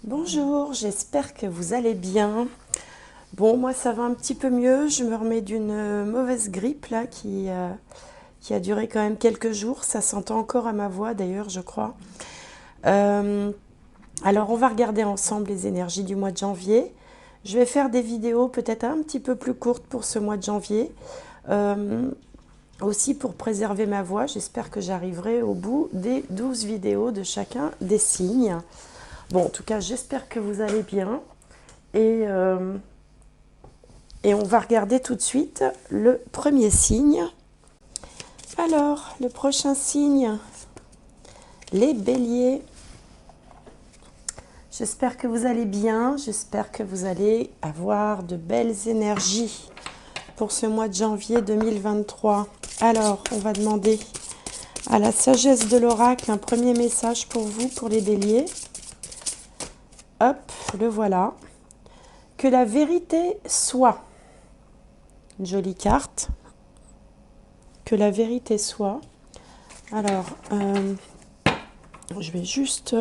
Bonjour, j'espère que vous allez bien. Bon, moi ça va un petit peu mieux. Je me remets d'une mauvaise grippe là qui a duré quand même quelques jours. Ça s'entend encore à ma voix d'ailleurs, je crois. Euh, alors on va regarder ensemble les énergies du mois de janvier. Je vais faire des vidéos peut-être un petit peu plus courtes pour ce mois de janvier. Euh, Aussi pour préserver ma voix, j'espère que j'arriverai au bout des 12 vidéos de chacun des signes. Bon, en tout cas, j'espère que vous allez bien. Et, euh, et on va regarder tout de suite le premier signe. Alors, le prochain signe, les béliers. J'espère que vous allez bien. J'espère que vous allez avoir de belles énergies pour ce mois de janvier 2023. Alors, on va demander à la sagesse de l'oracle un premier message pour vous, pour les béliers. Hop, le voilà. Que la vérité soit. Une jolie carte. Que la vérité soit. Alors, je vais juste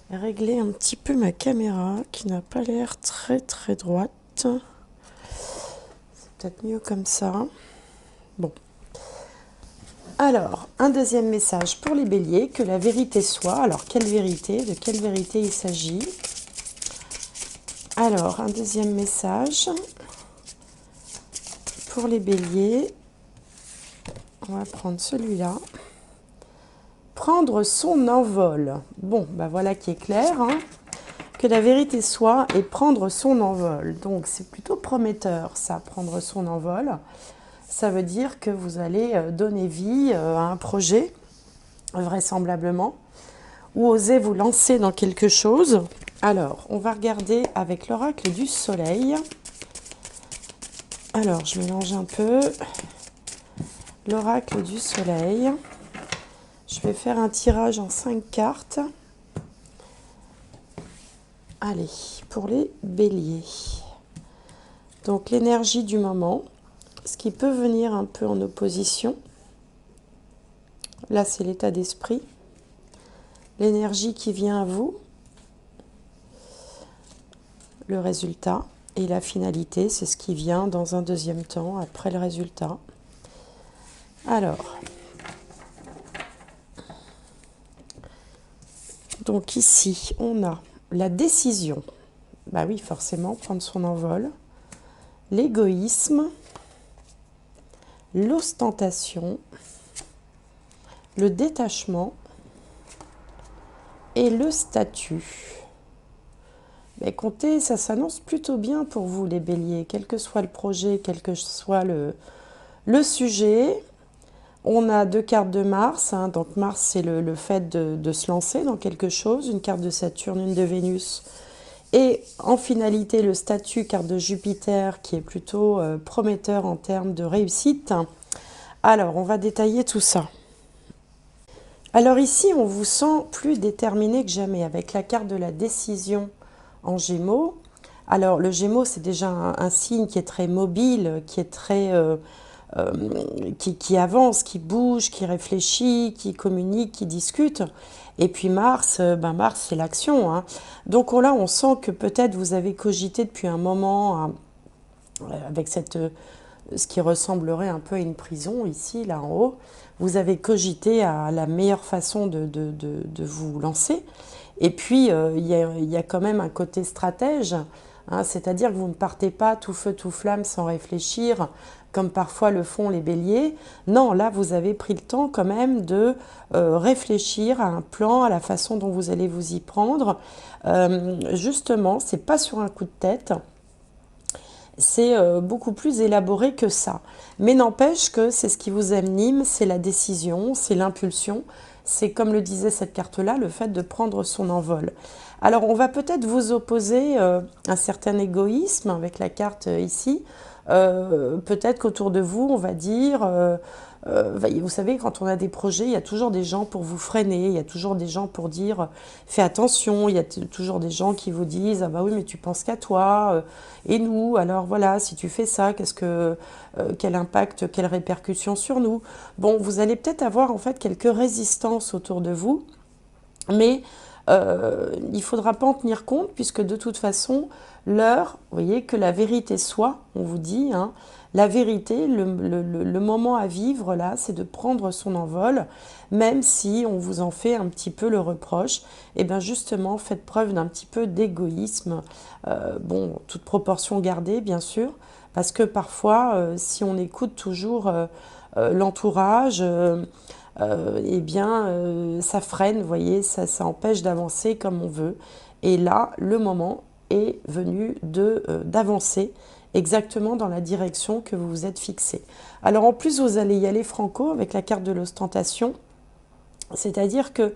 régler un petit peu ma caméra qui n'a pas l'air très droite. C'est peut-être mieux comme ça. Bon. Alors, un deuxième message pour les béliers, que la vérité soit. Alors, quelle vérité? De quelle vérité il s'agit? Alors, un deuxième message pour les béliers. On va prendre celui-là. Prendre son envol. Bon, ben voilà qui est clair. Hein. Que la vérité soit et prendre son envol. Donc, c'est plutôt prometteur, ça, prendre son envol. Ça veut dire que vous allez donner vie à un projet, vraisemblablement, ou oser vous lancer dans quelque chose. Alors, on va regarder avec l'oracle du soleil. Alors, je mélange un peu l'oracle du soleil. Je vais faire un tirage en 5 cartes. Allez, pour les béliers. Donc, l'énergie du moment, ce qui peut venir un peu en opposition. Là, c'est l'état d'esprit. L'énergie qui vient à vous. Le résultat. Et la finalité, c'est ce qui vient dans un deuxième temps, après le résultat. Alors, donc ici, on a la décision. Bah oui, forcément, prendre son envol. L'égoïsme. L'ostentation. Le détachement. Et le statut. Mais comptez, ça s'annonce plutôt bien pour vous, les béliers. Quel que soit le projet, quel que soit le sujet. On a 2 cartes de Mars, hein, donc Mars c'est le fait de se lancer dans quelque chose, une carte de Saturne, une de Vénus, et en finalité le statut, carte de Jupiter qui est plutôt prometteur en termes de réussite. Alors on va détailler tout ça. Alors ici on vous sent plus déterminé que jamais avec la carte de la décision en Gémeaux. Alors le Gémeaux c'est déjà un signe qui est très mobile, qui est très... qui avance, qui bouge, qui réfléchit, qui communique, qui discute. Et puis Mars, Mars c'est l'action. Hein. Donc là, on sent que peut-être vous avez cogité depuis un moment avec ce qui ressemblerait un peu à une prison ici, là en haut. Vous avez cogité à la meilleure façon de vous lancer. Et puis, il y a quand même un côté stratège. Hein, c'est-à-dire que vous ne partez pas tout feu, tout flamme sans réfléchir, comme parfois le font les béliers. Non, là, vous avez pris le temps quand même de réfléchir à un plan, à la façon dont vous allez vous y prendre. Justement, ce n'est pas sur un coup de tête. C'est beaucoup plus élaboré que ça. Mais n'empêche que c'est ce qui vous anime, c'est la décision, c'est l'impulsion. C'est, comme le disait cette carte-là, le fait de prendre son envol. Alors, on va peut-être vous opposer un certain égoïsme avec la carte ici. Peut-être qu'autour de vous, on va dire... vous savez, quand on a des projets, il y a toujours des gens pour vous freiner, il y a toujours des gens pour dire fais attention, il y a toujours des gens qui vous disent ah bah oui mais tu penses qu'à toi, et nous, alors voilà, si tu fais ça, quel impact, quelle répercussion sur nous? Bon, vous allez peut-être avoir en fait quelques résistances autour de vous, mais il ne faudra pas en tenir compte puisque de toute façon, l'heure, vous voyez, que la vérité soit, on vous dit, hein, la vérité, le moment à vivre là, c'est de prendre son envol, même si on vous en fait un petit peu le reproche. Et bien justement, faites preuve d'un petit peu d'égoïsme, bon, toute proportion gardée bien sûr, parce que parfois, si on écoute toujours l'entourage, eh bien, ça freine, vous voyez, ça empêche d'avancer comme on veut. Et là, le moment est venu d'avancer exactement dans la direction que vous vous êtes fixé. Alors en plus, vous allez y aller franco avec la carte de l'ostentation, c'est-à-dire que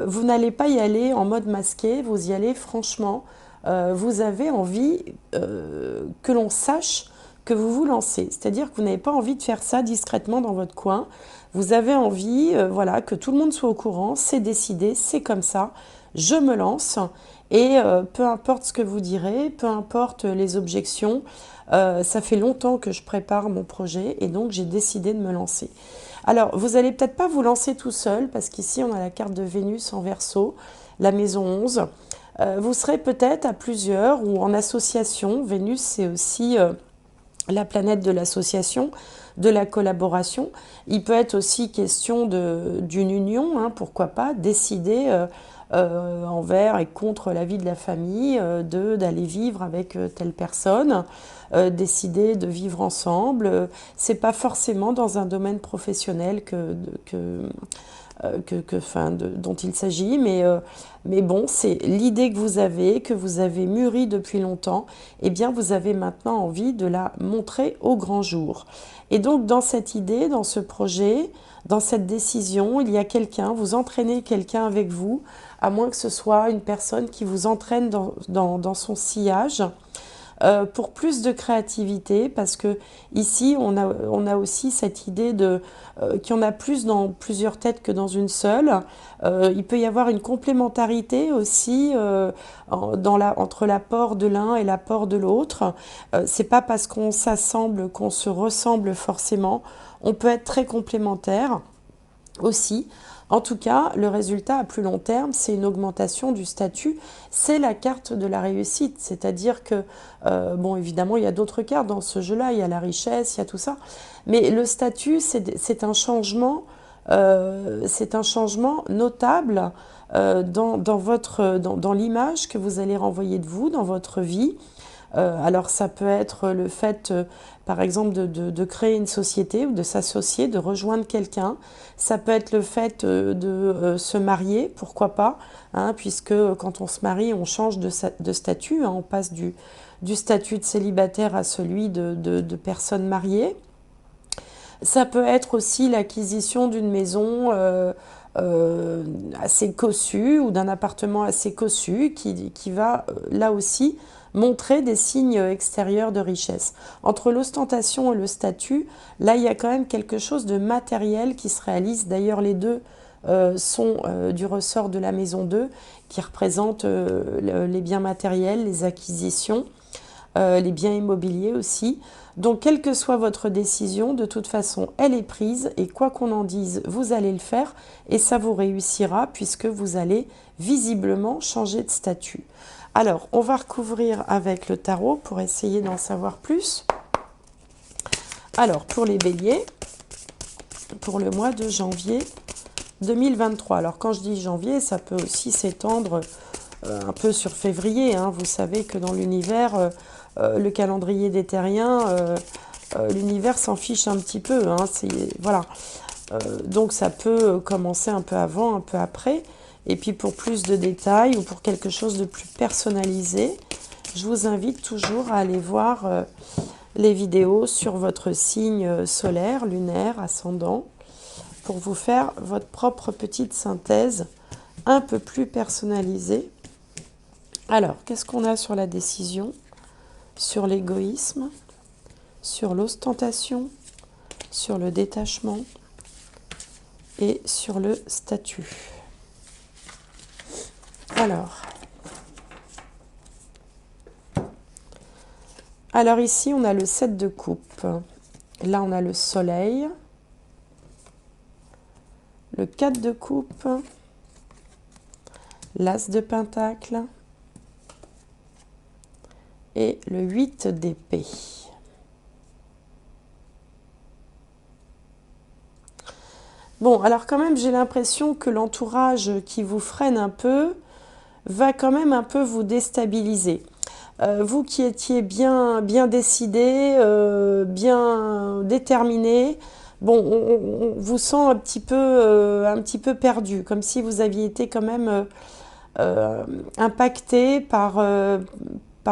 vous n'allez pas y aller en mode masqué, vous y allez franchement, vous avez envie que l'on sache que vous vous lancez. C'est-à-dire que vous n'avez pas envie de faire ça discrètement dans votre coin. Vous avez envie voilà, que tout le monde soit au courant, c'est décidé, c'est comme ça, je me lance. Et peu importe ce que vous direz, peu importe les objections, ça fait longtemps que je prépare mon projet et donc j'ai décidé de me lancer. Alors, vous n'allez peut-être pas vous lancer tout seul, parce qu'ici, on a la carte de Vénus en Verseau, la maison 11. Vous serez peut-être à plusieurs ou en association. Vénus, c'est aussi la planète de l'association, de la collaboration. Il peut être aussi question d'une union, hein, pourquoi pas, décider envers et contre la vie de la famille, d'aller vivre avec telle personne, décider de vivre ensemble. C'est pas forcément dans un domaine professionnel dont il s'agit, mais bon, c'est l'idée que vous avez mûrie depuis longtemps, et bien vous avez maintenant envie de la montrer au grand jour. Et donc dans cette idée, dans ce projet, dans cette décision, il y a quelqu'un, vous entraînez quelqu'un avec vous, à moins que ce soit une personne qui vous entraîne dans son sillage, pour plus de créativité, parce que ici on a aussi cette idée qu'il y en a plus dans plusieurs têtes que dans une seule. Il peut y avoir une complémentarité aussi entre l'apport de l'un et l'apport de l'autre. C'est pas parce qu'on s'assemble qu'on se ressemble forcément. On peut être très complémentaires aussi. En tout cas, le résultat à plus long terme, c'est une augmentation du statut. C'est la carte de la réussite. C'est-à-dire que, bon, évidemment, il y a d'autres cartes dans ce jeu-là. Il y a la richesse, il y a tout ça. Mais le statut, c'est un changement notable dans l'image que vous allez renvoyer de vous, dans votre vie. Alors ça peut être le fait, par exemple, de créer une société ou de s'associer, de rejoindre quelqu'un. Ça peut être le fait de se marier, pourquoi pas, hein, puisque quand on se marie, on change de statut, hein, on passe du statut de célibataire à celui de personne mariée. Ça peut être aussi l'acquisition d'une maison assez cossue ou d'un appartement assez cossu qui va là aussi montrer des signes extérieurs de richesse. Entre l'ostentation et le statut, là il y a quand même quelque chose de matériel qui se réalise. D'ailleurs les deux sont du ressort de la maison 2 qui représente les biens matériels, les acquisitions, les biens immobiliers aussi. Donc, quelle que soit votre décision, de toute façon, elle est prise et quoi qu'on en dise, vous allez le faire et ça vous réussira puisque vous allez visiblement changer de statut. Alors, on va recouvrir avec le tarot pour essayer d'en savoir plus. Alors, pour les béliers, pour le mois de janvier 2023. Alors, quand je dis janvier, ça peut aussi s'étendre un peu sur février. Hein. Vous savez que dans l'univers, le calendrier des terriens, l'univers s'en fiche un petit peu. Hein. Voilà. Donc, ça peut commencer un peu avant, un peu après. Et puis, pour plus de détails ou pour quelque chose de plus personnalisé, je vous invite toujours à aller voir les vidéos sur votre signe solaire, lunaire, ascendant, pour vous faire votre propre petite synthèse un peu plus personnalisée. Alors, qu'est-ce qu'on a sur la décision, sur l'égoïsme, sur l'ostentation, sur le détachement et sur le statut? Alors ici, on a le 7 de coupe. Là, on a le soleil, le 4 de coupe l'As de Pentacle et le 8 d'épée. Bon, alors quand même, j'ai l'impression que l'entourage qui vous freine un peu va quand même un peu vous déstabiliser. Vous qui étiez bien décidé, bien déterminé, bon, on vous sent un petit peu perdu, comme si vous aviez été quand même impacté par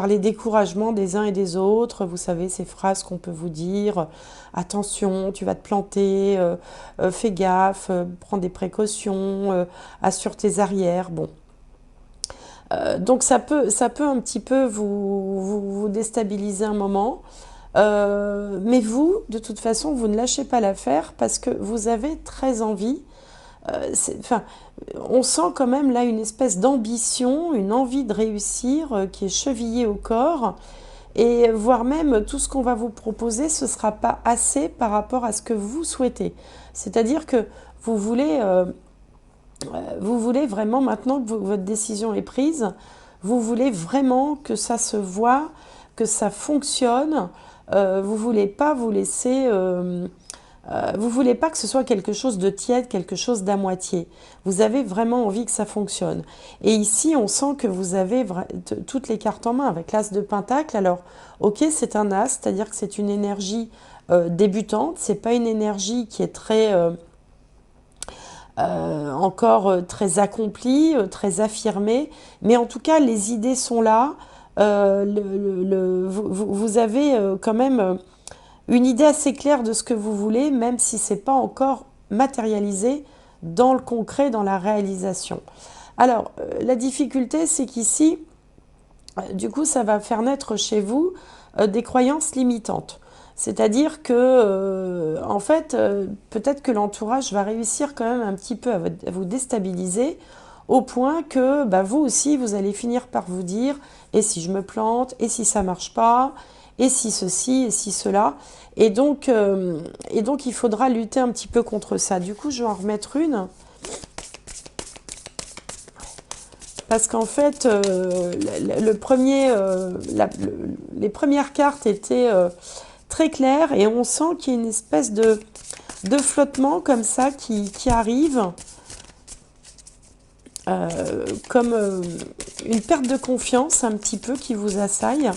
les découragements des uns et des autres. Vous savez, ces phrases qu'on peut vous dire, attention, tu vas te planter, fais gaffe, prends des précautions, assure tes arrières. Bon. Donc ça peut un petit peu vous déstabiliser un moment. Mais vous, de toute façon, vous ne lâchez pas l'affaire parce que vous avez très envie. Enfin, on sent quand même là une espèce d'ambition, une envie de réussir qui est chevillée au corps. Et voire même tout ce qu'on va vous proposer, ce ne sera pas assez par rapport à ce que vous souhaitez. C'est-à-dire que vous voulez, euh, vous voulez vraiment, maintenant que votre décision est prise, vous voulez vraiment que ça se voit, que ça fonctionne. Vous voulez pas vous laisser... vous voulez pas que ce soit quelque chose de tiède, quelque chose d'à moitié. Vous avez vraiment envie que ça fonctionne. Et ici, on sent que vous avez toutes les cartes en main avec l'As de Pentacle. Alors, ok, c'est un As, c'est-à-dire que c'est une énergie débutante. C'est pas une énergie qui est très encore très accomplie, très affirmée. Mais en tout cas, les idées sont là. Vous avez quand même une idée assez claire de ce que vous voulez, même si ce n'est pas encore matérialisé dans le concret, dans la réalisation. Alors, la difficulté, c'est qu'ici, du coup, ça va faire naître chez vous des croyances limitantes. C'est-à-dire que, en fait, peut-être que l'entourage va réussir quand même un petit peu à vous déstabiliser, au point que bah, vous aussi, vous allez finir par vous dire, et si je me plante, et si ça marche pas, et si ceci, et si cela. Et donc, il faudra lutter un petit peu contre ça. Du coup, je vais en remettre une. Parce qu'en fait, les premières cartes étaient très claires et on sent qu'il y a une espèce de flottement comme ça qui arrive, comme une perte de confiance un petit peu qui vous assaille.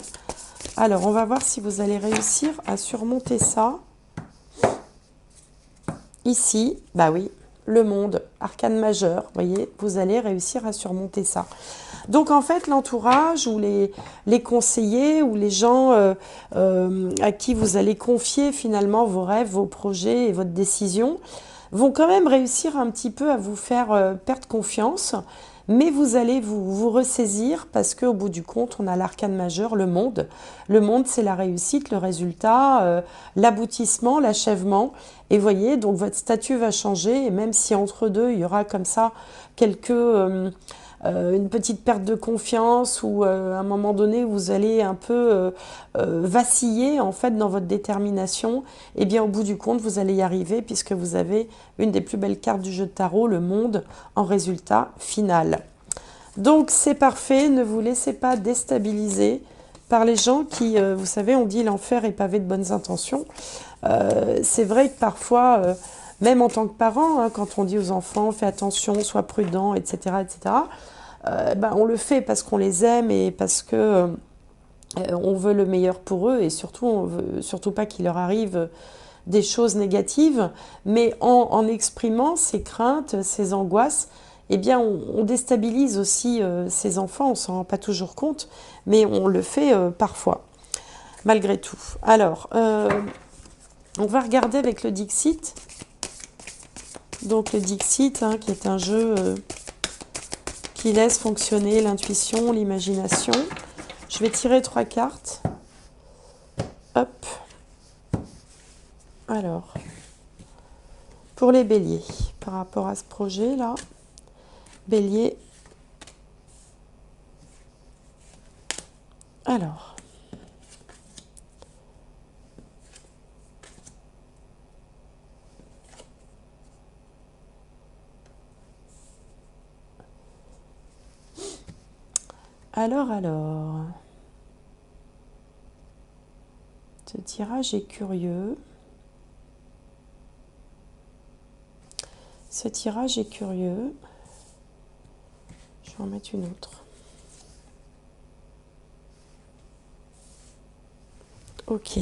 Alors, on va voir si vous allez réussir à surmonter ça. Ici, bah oui, le monde, arcane majeur, vous voyez, vous allez réussir à surmonter ça. Donc en fait, l'entourage ou les conseillers ou les gens à qui vous allez confier finalement vos rêves, vos projets et votre décision vont quand même réussir un petit peu à vous faire perdre confiance, mais vous allez vous ressaisir parce qu'au bout du compte, on a l'arcane majeur, le monde. Le monde, c'est la réussite, le résultat, l'aboutissement, l'achèvement. Et voyez, donc votre statut va changer, et même si entre deux, il y aura comme ça une petite perte de confiance ou à un moment donné vous allez un peu vaciller en fait dans votre détermination, et bien au bout du compte vous allez y arriver puisque vous avez une des plus belles cartes du jeu de tarot, le monde, en résultat final. Donc c'est parfait, ne vous laissez pas déstabiliser par les gens qui, vous savez, on dit l'enfer est pavé de bonnes intentions. C'est vrai que parfois, même en tant que parent, hein, quand on dit aux enfants, fais attention, sois prudent, etc., etc., ben, on le fait parce qu'on les aime et parce que on veut le meilleur pour eux et surtout, on veut surtout pas qu'il leur arrive des choses négatives, mais en exprimant ces craintes, ces angoisses, eh bien, on déstabilise aussi ces enfants, on s'en rend pas toujours compte, mais on le fait parfois, malgré tout. Alors, on va regarder avec le Dixit. Donc le Dixit, hein, qui est un jeu qui laisse fonctionner l'intuition, l'imagination. Je vais tirer 3 cartes. Hop. Alors, pour les béliers, par rapport à ce projet-là, bélier. Alors, Alors, ce tirage est curieux. Ce tirage est curieux. Je vais en mettre une autre. Ok.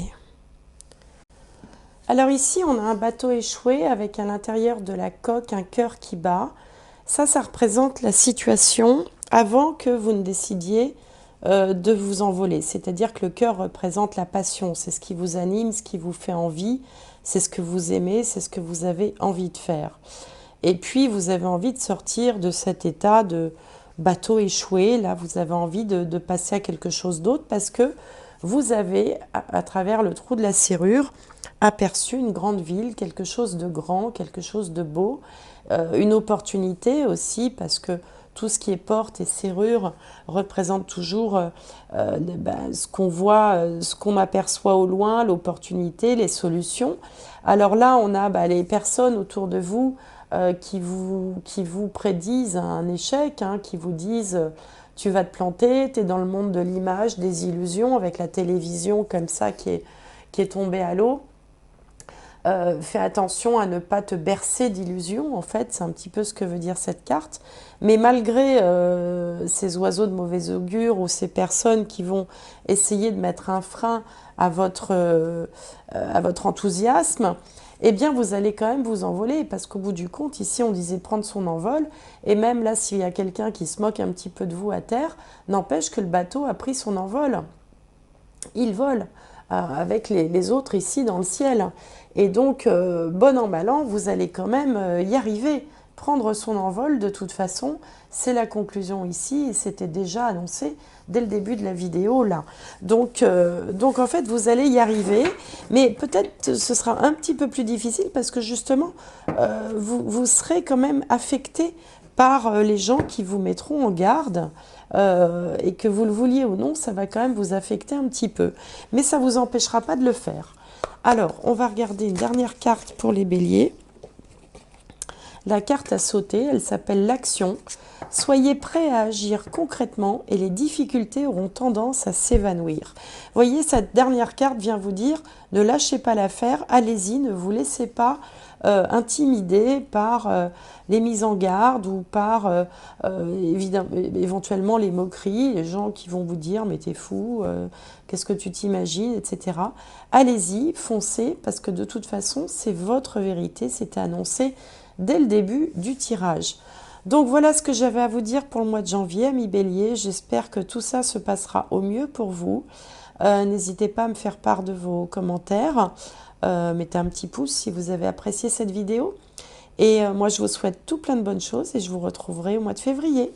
Alors ici, on a un bateau échoué avec à l'intérieur de la coque un cœur qui bat. Ça représente la situation avant que vous ne décidiez de vous envoler. C'est-à-dire que le cœur représente la passion. C'est ce qui vous anime, ce qui vous fait envie. C'est ce que vous aimez, c'est ce que vous avez envie de faire. Et puis, vous avez envie de sortir de cet état de bateau échoué. Là, vous avez envie de passer à quelque chose d'autre parce que vous avez, à travers le trou de la serrure, aperçu une grande ville, quelque chose de grand, quelque chose de beau, une opportunité aussi parce que tout ce qui est porte et serrure représente toujours ce qu'on voit, ce qu'on aperçoit au loin, l'opportunité, les solutions. Alors là, on a les personnes autour de vous qui vous prédisent un échec, hein, qui vous disent tu vas te planter, tu es dans le monde de l'image, des illusions, avec la télévision comme ça qui est tombée à l'eau. Fais attention à ne pas te bercer d'illusions, en fait, c'est un petit peu ce que veut dire cette carte. Mais malgré ces oiseaux de mauvais augure ou ces personnes qui vont essayer de mettre un frein à votre enthousiasme, eh bien vous allez quand même vous envoler parce qu'au bout du compte, ici on disait prendre son envol et même là s'il y a quelqu'un qui se moque un petit peu de vous à terre, n'empêche que le bateau a pris son envol. Il vole avec les autres ici dans le ciel. Et donc, bon an, mal an, vous allez quand même y arriver. Prendre son envol, de toute façon, c'est la conclusion ici, et c'était déjà annoncé dès le début de la vidéo, là. Donc en fait, vous allez y arriver, mais peut-être ce sera un petit peu plus difficile, parce que justement, vous serez quand même affecté par les gens qui vous mettront en garde, et que vous le vouliez ou non, ça va quand même vous affecter un petit peu. Mais ça ne vous empêchera pas de le faire. Alors, on va regarder une dernière carte pour les béliers. La carte à sauter, elle s'appelle l'action. Soyez prêts à agir concrètement et les difficultés auront tendance à s'évanouir. Vous voyez, cette dernière carte vient vous dire ne lâchez pas l'affaire, allez-y, ne vous laissez pas intimider par les mises en garde ou par éventuellement les moqueries, les gens qui vont vous dire mais t'es fou, qu'est-ce que tu t'imagines, etc. Allez-y, foncez, parce que de toute façon, c'est votre vérité, c'était annoncé dès le début du tirage. Donc voilà ce que j'avais à vous dire pour le mois de janvier, amis béliers. J'espère que tout ça se passera au mieux pour vous. N'hésitez pas à me faire part de vos commentaires. Mettez un petit pouce si vous avez apprécié cette vidéo. Et moi, je vous souhaite tout plein de bonnes choses et je vous retrouverai au mois de février.